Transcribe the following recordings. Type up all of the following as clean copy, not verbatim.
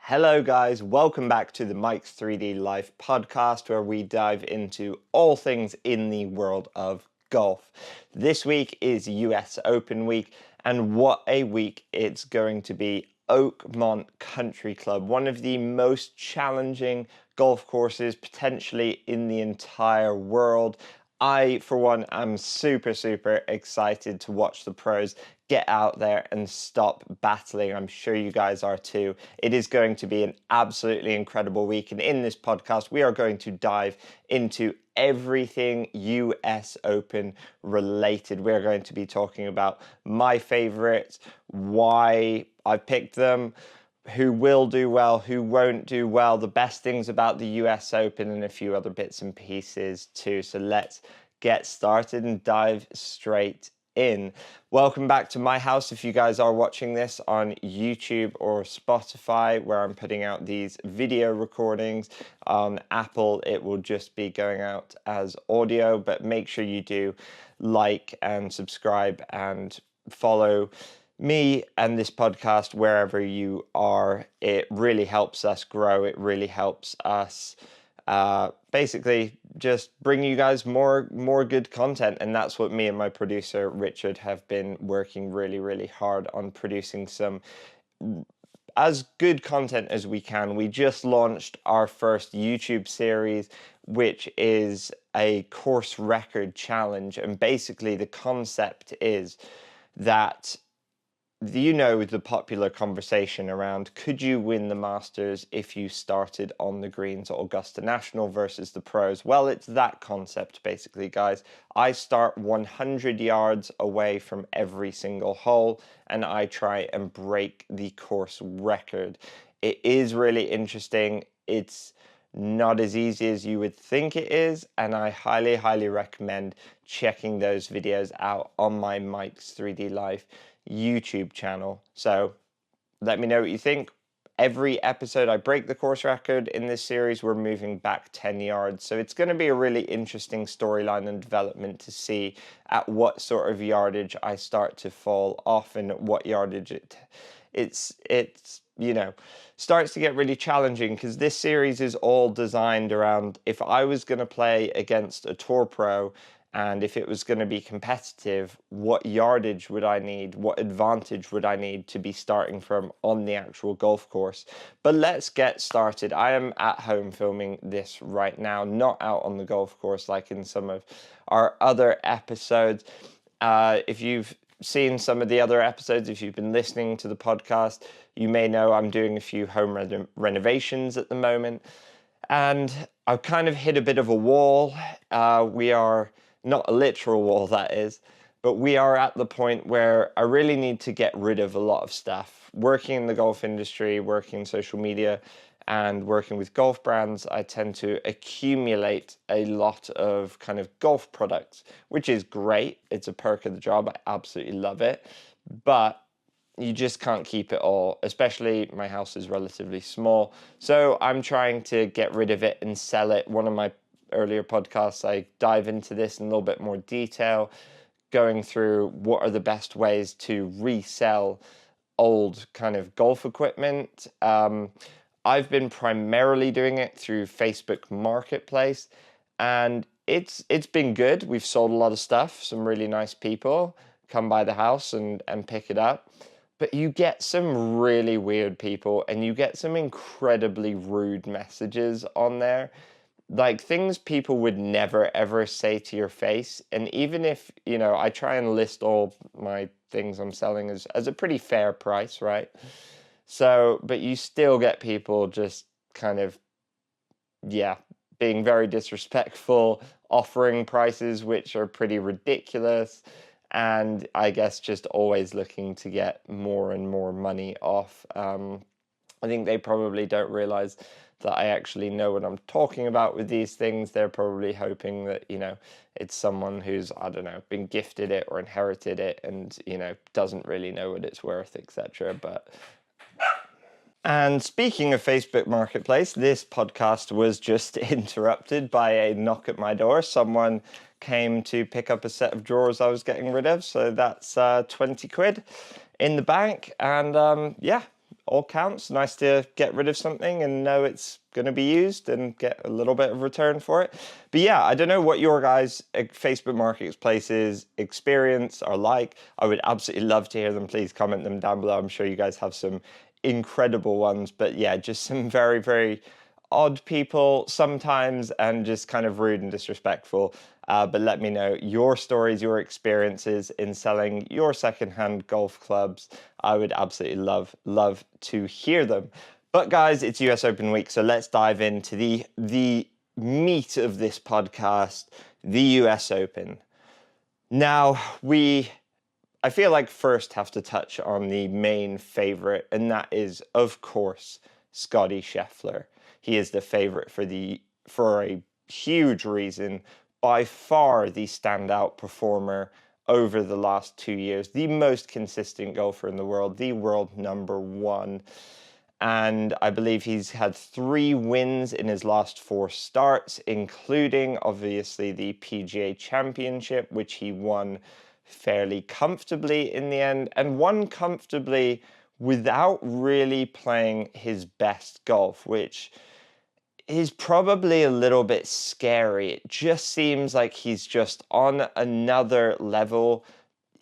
Hello guys, welcome back to the M3D Life podcast where we dive into all things in the world of golf. This week is US Open week, and what a week it's going to be. Oakmont Country Club, one of the most challenging golf courses potentially in the entire world. I, for one, am super excited to watch the pros get out there and stop battling. I'm sure you guys are too. It is going to be an absolutely incredible week. And in this podcast, we are going to dive into everything US Open related. We're going to be talking about my favorites, why I picked them, who will do well, who won't do well, the best things about the US Open, and a few other bits and pieces too. So let's get started and dive straight in. Welcome back to my house if you guys are watching this on YouTube or Spotify, where I'm putting out these video recordings. On Apple, it will just be going out as audio, but make sure you do like and subscribe and follow me and this podcast wherever you are. It really helps us grow. It really helps us basically just bring you guys more good content, and that's what me and my producer Richard have been working really hard on, producing some as good content as we can. We just launched our first YouTube series, which is a course record challenge, and basically the concept is that the popular conversation around could you win the Masters if you started on the greens at Augusta National versus the pros. Well, it's that concept basically, guys. I start 100 yards away from every single hole and I try and break the course record. It is really interesting. It's not as easy as you would think it is, and I highly recommend checking those videos out on my Mike's 3D Life YouTube channel. So let me know what you think. Every episode I break the course record. In this series we're moving back 10 yards, so it's going to be a really interesting storyline and development to see at what sort of yardage I start to fall off and at what yardage it's starts to get really challenging, because this series is all designed around if I was going to play against a tour pro and if it was going to be competitive, what yardage would I need? What advantage would I need to be starting from on the actual golf course? But let's get started. I am at home filming this right now, not out on the golf course like in some of our other episodes. If you've seen some of the other episodes, if you've been listening to the podcast, you may know I'm doing a few home renovations at the moment. And I've kind of hit a bit of a wall. We are... not a literal wall, that is, but we are at the point where I really need to get rid of a lot of stuff. Working in the golf industry, working in social media, and working with golf brands, I tend to accumulate a lot of kind of golf products, which is great. It's a perk of the job. I absolutely love it. But you just can't keep it all, especially my house is relatively small. So I'm trying to get rid of it and sell it. One of my earlier podcasts, I dive into this in a little bit more detail, going through what are the best ways to resell old kind of golf equipment. I've been primarily doing it through Facebook Marketplace, and it's been good. We've sold a lot of stuff. Some really nice people come by the house and pick it up. But you get some really weird people, and you get some incredibly rude messages on there. Like things people would never ever say to your face. And even if, I try and list all my things I'm selling as a pretty fair price, right? So, but you still get people just kind of, being very disrespectful, offering prices which are pretty ridiculous, and I guess just always looking to get more and more money off. I think they probably don't realize that I actually know what I'm talking about with these things. They're probably hoping that, it's someone who's, I don't know, been gifted it or inherited it and, doesn't really know what it's worth, etc. And speaking of Facebook Marketplace, this podcast was just interrupted by a knock at my door. Someone came to pick up a set of drawers I was getting rid of. So that's 20 quid in the bank. And all counts. Nice to get rid of something and know it's going to be used and get a little bit of return for it. But yeah, I don't know what your guys' Facebook Marketplace's experience are like. I would absolutely love to hear them. Please comment them down below. I'm sure you guys have some incredible ones. But yeah, just some very, very odd people sometimes and just kind of rude and disrespectful. But let me know your stories, your experiences in selling your secondhand golf clubs. I would absolutely love to hear them. But guys, it's US Open week, so let's dive into the meat of this podcast, the US Open. Now, I feel like first have to touch on the main favorite, and that is, of course, Scottie Scheffler. He is the favorite for a huge reason, by far the standout performer over the last 2 years, the most consistent golfer in the world, the world number one. And I believe he's had 3 wins in his last 4 starts, including obviously the PGA Championship, which he won fairly comfortably in the end, and won comfortably without really playing his best golf, which is probably a little bit scary. It just seems like he's just on another level.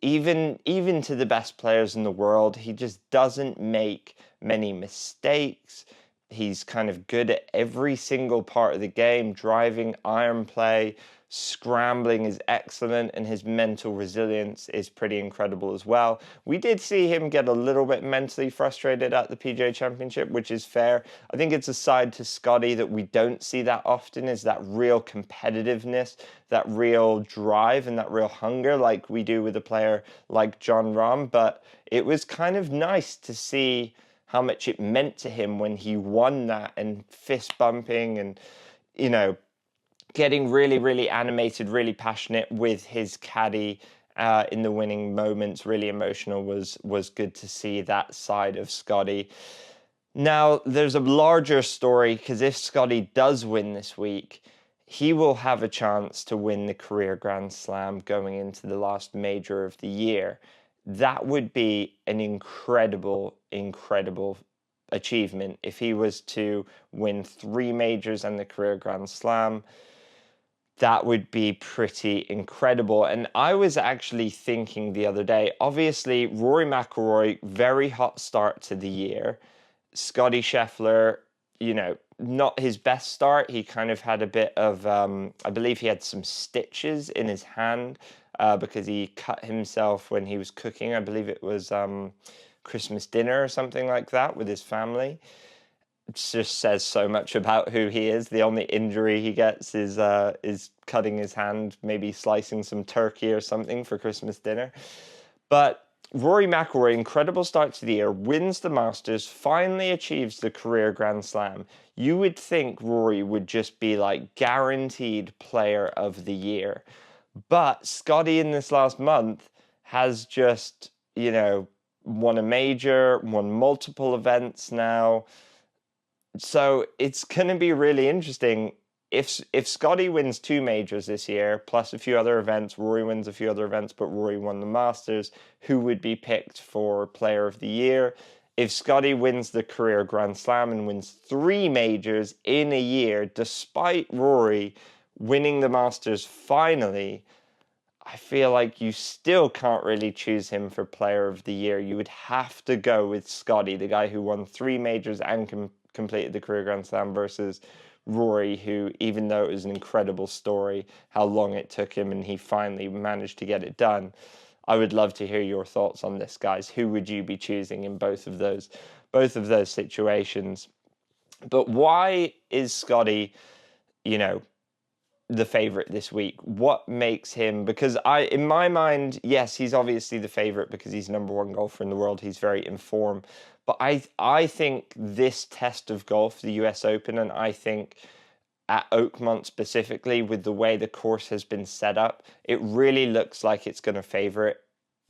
Even to the best players in the world, he just doesn't make many mistakes. He's kind of good at every single part of the game. Driving, iron play, scrambling is excellent, and his mental resilience is pretty incredible as well. We did see him get a little bit mentally frustrated at the PGA Championship, which is fair. I think it's a side to Scottie that we don't see that often, is that real competitiveness, that real drive, and that real hunger like we do with a player like Jon Rahm. But it was kind of nice to see how much it meant to him when he won that, and fist bumping and, getting really, really animated, really passionate with his caddy in the winning moments, really emotional. Was good to see that side of Scottie. Now, there's a larger story, because if Scottie does win this week, he will have a chance to win the career Grand Slam going into the last major of the year. That would be an incredible, incredible achievement if he was to win 3 majors and the career Grand Slam. That would be pretty incredible. And I was actually thinking the other day, obviously, Rory Mcilroy, very hot start to the year. Scottie Scheffler, not his best start. He kind of had a bit of, I believe he had some stitches in his hand because he cut himself when he was cooking. I believe it was Christmas dinner or something like that with his family. It just says so much about who he is. The only injury he gets is cutting his hand, maybe slicing some turkey or something for Christmas dinner. But Rory Mcilroy, incredible start to the year, wins the Masters, finally achieves the career Grand Slam. You would think Rory would just be like guaranteed player of the year. But Scottie in this last month has just, won a major, won multiple events now. So it's going to be really interesting. If Scottie wins 2 majors this year, plus a few other events, Rory wins a few other events, but Rory won the Masters, who would be picked for Player of the Year? If Scottie wins the career Grand Slam and wins 3 majors in a year, despite Rory winning the Masters finally, I feel like you still can't really choose him for Player of the Year. You would have to go with Scottie, the guy who won 3 majors and completed the career Grand Slam, versus Rory, who, even though it was an incredible story, how long it took him and he finally managed to get it done. I would love to hear your thoughts on this, guys. Who would you be choosing in both of those situations? But why is Scottie, the favorite this week? What makes him, because in my mind, yes, he's obviously the favorite because he's number 1 golfer in the world. He's very in form. But I think this test of golf, the US Open, and I think at Oakmont specifically, with the way the course has been set up, it really looks like it's going to favor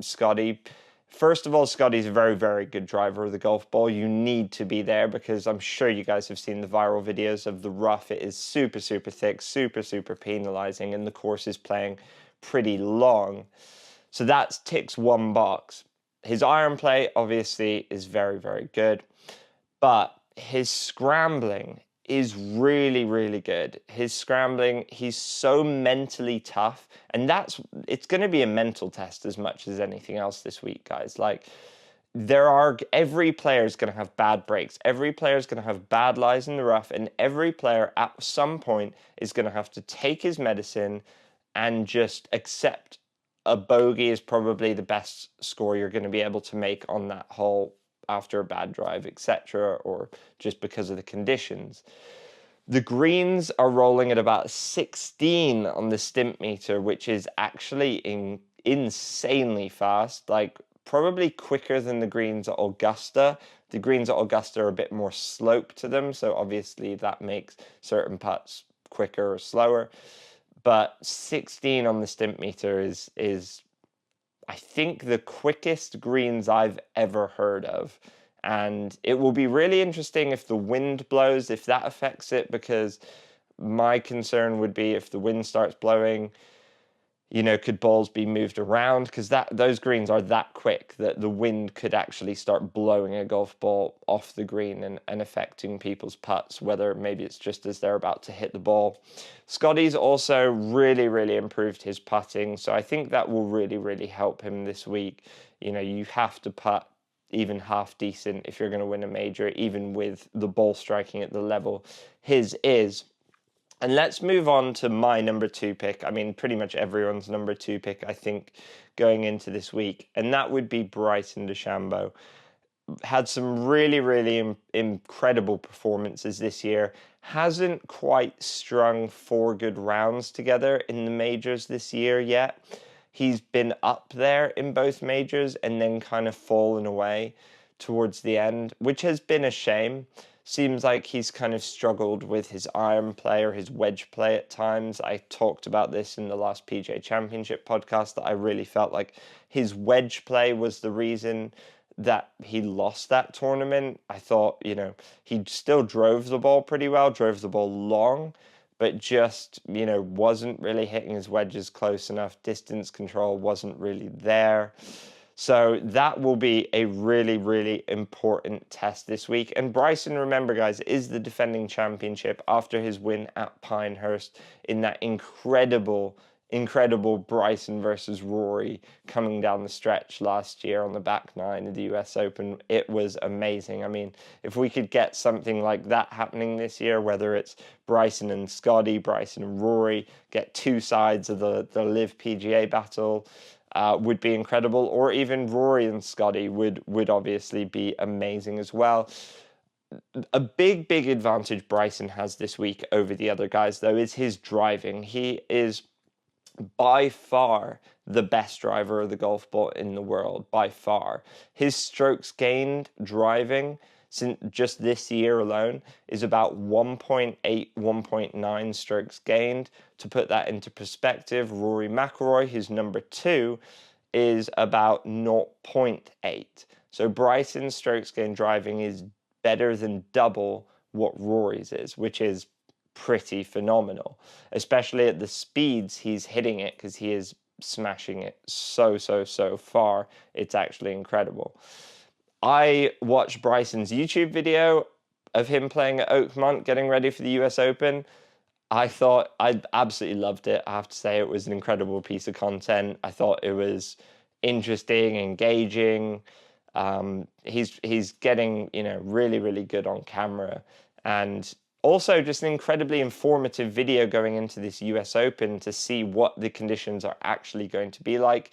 Scottie. First of all, Scottie's a very, very good driver of the golf ball. You need to be there because I'm sure you guys have seen the viral videos of the rough. It is super, super thick, super, super penalizing, and the course is playing pretty long. So that ticks 1 box. His iron play, obviously, is very, very good. but his scrambling is really, really good. His scrambling, he's so mentally tough, and it's going to be a mental test as much as anything else this week, guys. Like, every player is going to have bad breaks. Every player is going to have bad lies in the rough, and every player at some point is going to have to take his medicine and just accept a bogey is probably the best score you're going to be able to make on that hole after a bad drive, etc., or just because of the conditions. The greens are rolling at about 16 on the stimp meter, which is actually insanely fast, like probably quicker than the greens at Augusta. The greens at Augusta are a bit more slope to them, so obviously that makes certain putts quicker or slower. But 16 on the stimp meter is I think the quickest greens I've ever heard of. And it will be really interesting if the wind blows, if that affects it, because my concern would be if the wind starts blowing, could balls be moved around? Because those greens are that quick that the wind could actually start blowing a golf ball off the green and affecting people's putts, whether maybe it's just as they're about to hit the ball. Scottie's also really, really improved his putting, so I think that will really, really help him this week. You have to putt even half decent if you're going to win a major, even with the ball striking at the level his is. And let's move on to my number 2 pick. I mean, pretty much everyone's number 2 pick, I think, going into this week. And that would be Bryson Dechambeau. Had some really, really incredible performances this year. Hasn't quite strung 4 good rounds together in the majors this year yet. He's been up there in both majors and then kind of fallen away towards the end, which has been a shame. Seems like he's kind of struggled with his iron play or his wedge play at times. I talked about this in the last PGA Championship podcast, that I really felt like his wedge play was the reason that he lost that tournament. I thought, he still drove the ball pretty well, drove the ball long, but just, wasn't really hitting his wedges close enough. Distance control wasn't really there. So that will be a really, really important test this week. And Bryson, remember, guys, is the defending championship after his win at Pinehurst in that incredible Bryson versus Rory coming down the stretch last year on the back 9 of the US Open. It was amazing. I mean, if we could get something like that happening this year, whether it's Bryson and Scottie, Bryson and Rory, get 2 sides of the Live PGA battle, would be incredible, or even Rory and Scottie would obviously be amazing as well. A big advantage Bryson has this week over the other guys, though, is his driving. He is by far the best driver of the golf ball in the world, by far. His strokes gained driving since just this year alone is about 1.8, 1.9 strokes gained. To put that into perspective, Rory Mcilroy, his number 2, is about 0.8. So Bryson's strokes gained driving is better than double what Rory's is, which is pretty phenomenal, especially at the speeds he's hitting it, because he is smashing it so far. It's actually incredible. I watched Bryson's YouTube video of him playing at Oakmont, getting ready for the US Open. I absolutely loved it. I have to say, it was an incredible piece of content. I thought it was interesting, engaging. He's getting, really, really good on camera. And also just an incredibly informative video going into this US Open to see what the conditions are actually going to be like.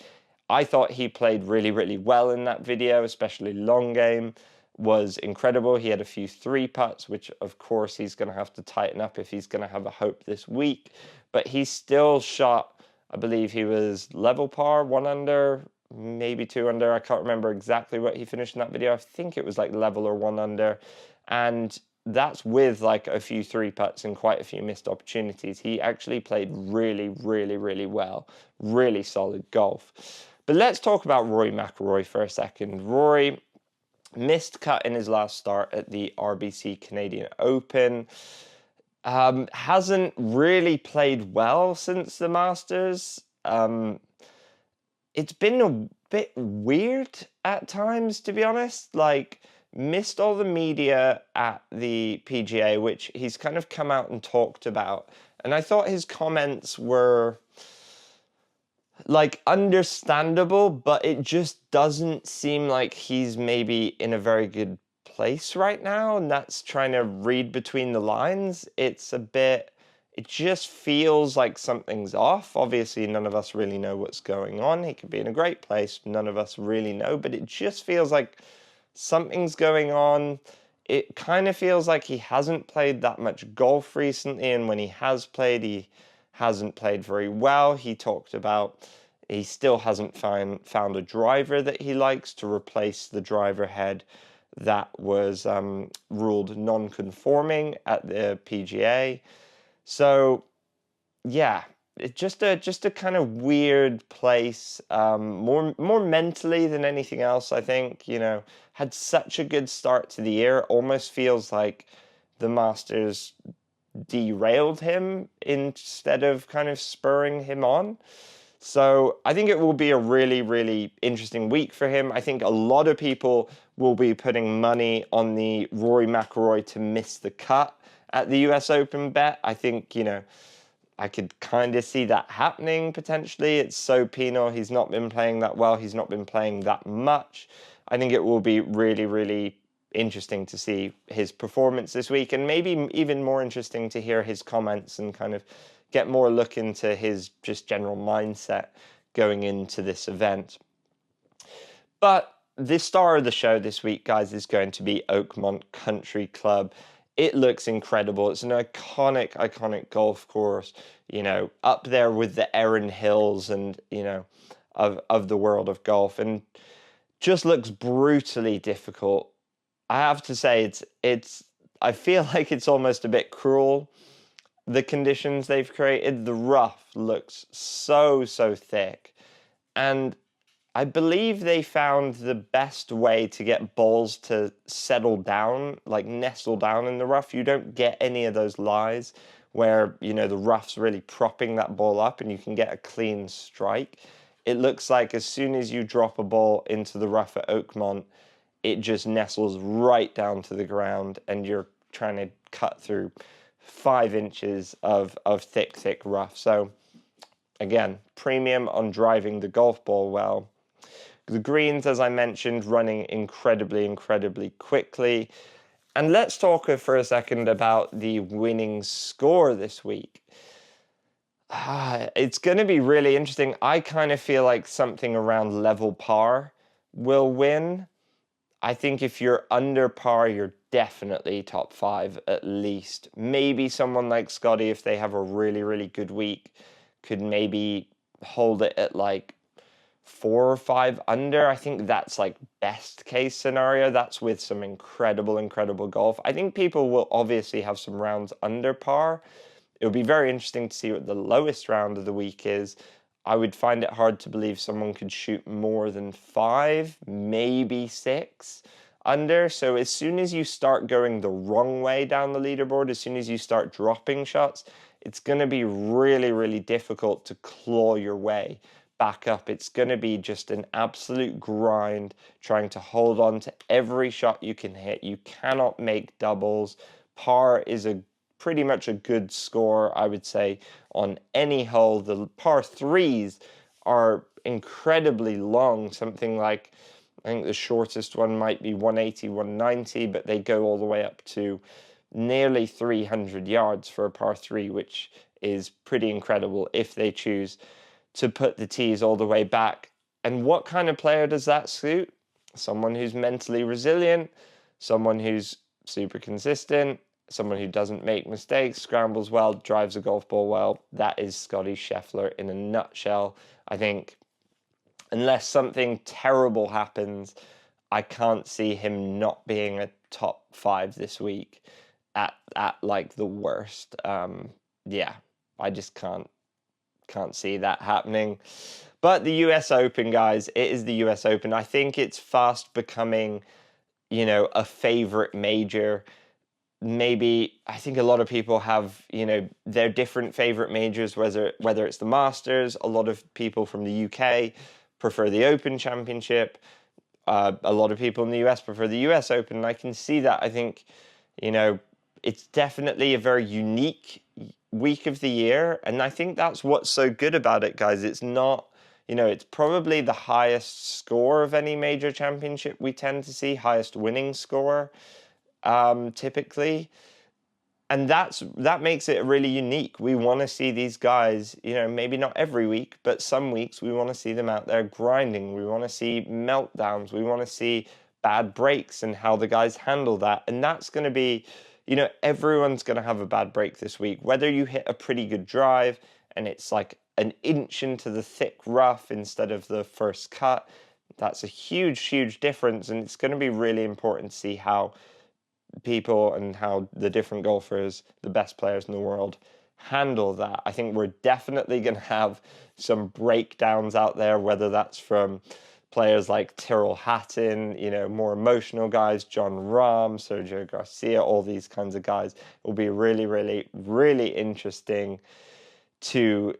I thought he played really, really well in that video, especially long game was incredible. He had a few 3 putts, which of course he's going to have to tighten up if he's going to have a hope this week. But he still shot, I believe he was level par, 1 under, maybe 2 under. I can't remember exactly what he finished in that video. I think it was like level or 1 under. And that's with like a few 3 putts and quite a few missed opportunities. He actually played really, really, really well. Really solid golf. But let's talk about Rory Mcilroy for a second. Rory missed cut in his last start at the RBC Canadian Open. Hasn't really played well since the Masters. It's been a bit weird at times, to be honest. Like, missed all the media at the PGA, which he's kind of come out and talked about. And I thought his comments were like understandable, but it just doesn't seem like he's maybe in a very good place right now. And that's trying to read between the lines. It's a bit, it just feels like something's off. Obviously, none of us really know what's going on. He could be in a great place. None of us really know, but it just feels like something's going on. It kind of feels like he hasn't played that much golf recently, and when he has played, he hasn't played very well. He talked about he still hasn't found a driver that he likes to replace the driver head that was ruled non-conforming at the PGA. So yeah, it's just a kind of weird place, more mentally than anything else, I think. You know, had such a good start to the year, almost feels like the Masters derailed him instead of kind of spurring him on. So I think it will be a really, really interesting week for him. I think a lot of people will be putting money on the Rory Mcilroy to miss the cut at the US Open bet. I think, you know, I could kind of see that happening potentially. It's so penal. He's not been playing that well. He's not been playing that much. I think it will be really, really interesting to see his performance this week, and maybe even more interesting to hear his comments and kind of get more look into his just general mindset going into this event. But the star of the show this week, guys, is going to be Oakmont Country Club. It looks incredible. It's an iconic golf course, you know, up there with the Erin Hills and, you know, of the world of golf, and just looks brutally difficult. I have to say, I feel like it's almost a bit cruel, the conditions they've created. The rough looks so thick, and I believe they found the best way to get balls to settle down, like nestle down in the rough. You don't get any of those lies where, you know, the rough's really propping that ball up and you can get a clean strike. It looks like as soon as you drop a ball into the rough at Oakmont, it just nestles right down to the ground and you're trying to cut through 5 inches of thick rough. So again, premium on driving the golf ball well. The greens, as I mentioned, running incredibly quickly. And let's talk for a second about the winning score this week. It's going to be really interesting. I kind of feel like something around level par will win. I think if you're under par, you're definitely top 5 at least. Maybe someone like Scottie, if they have a really good week, could maybe hold it at like 4 or 5 under. I think that's like best case scenario. That's with some incredible golf. I think people will obviously have some rounds under par. It would be very interesting to see what the lowest round of the week is. I would find it hard to believe someone could shoot more than 5, maybe 6 under. So as soon as you start going the wrong way down the leaderboard, as soon as you start dropping shots, it's going to be really difficult to claw your way back up. It's going to be just an absolute grind trying to hold on to every shot you can hit. You cannot make doubles. Par is pretty much a good score, I would say, on any hole. The par 3s are incredibly long, something like, I think the shortest one might be 180, 190, but they go all the way up to nearly 300 yards for a par 3, which is pretty incredible if they choose to put the tees all the way back. And what kind of player does that suit? Someone who's mentally resilient, someone who's super consistent, someone who doesn't make mistakes, scrambles well, drives a golf ball well. That is Scottie Scheffler in a nutshell. I think unless something terrible happens, I can't see him not being a top 5 this week at like the worst. Yeah, I just can't see that happening. But the US Open, guys, it is the US Open. I think it's fast becoming, you know, a favorite major. Maybe I think a lot of people have, you know, their different favorite majors, whether it's the Masters. A lot of people from the UK prefer the Open Championship. A lot of people in the US prefer the US Open, and I can see that. I think, it's definitely a very unique week of the year, and I think that's what's so good about it, guys. It's not, it's probably the highest score of any major championship we tend to see, highest winning score, typically. And that makes it really unique. We want to see these guys, maybe not every week, but some weeks we want to see them out there grinding. We want to see meltdowns. We want to see bad breaks and how the guys handle that. And that's going to be, everyone's going to have a bad break this week. Whether you hit a pretty good drive and it's like an inch into the thick rough instead of the first cut, that's a huge, huge difference. And it's going to be really important to see how people and how the different golfers, the best players in the world, handle that. I think we're definitely going to have some breakdowns out there, whether that's from players like Tyrrell Hatton, more emotional guys, John Rahm, Sergio Garcia, all these kinds of guys. It will be really, really, really interesting to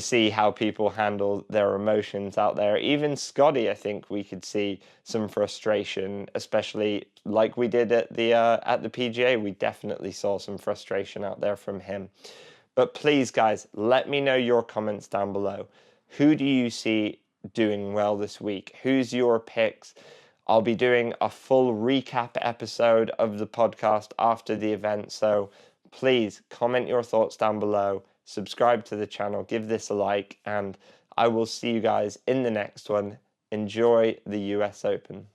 see how people handle their emotions out there. Even Scottie, I think we could see some frustration, especially like we did at the PGA. We definitely saw some frustration out there from him. But please, guys, let me know your comments down below. Who do you see doing well this week? Who's your picks? I'll be doing a full recap episode of the podcast after the event, so please comment your thoughts down below. Subscribe to the channel, give this a like, and I will see you guys in the next one. Enjoy the US Open.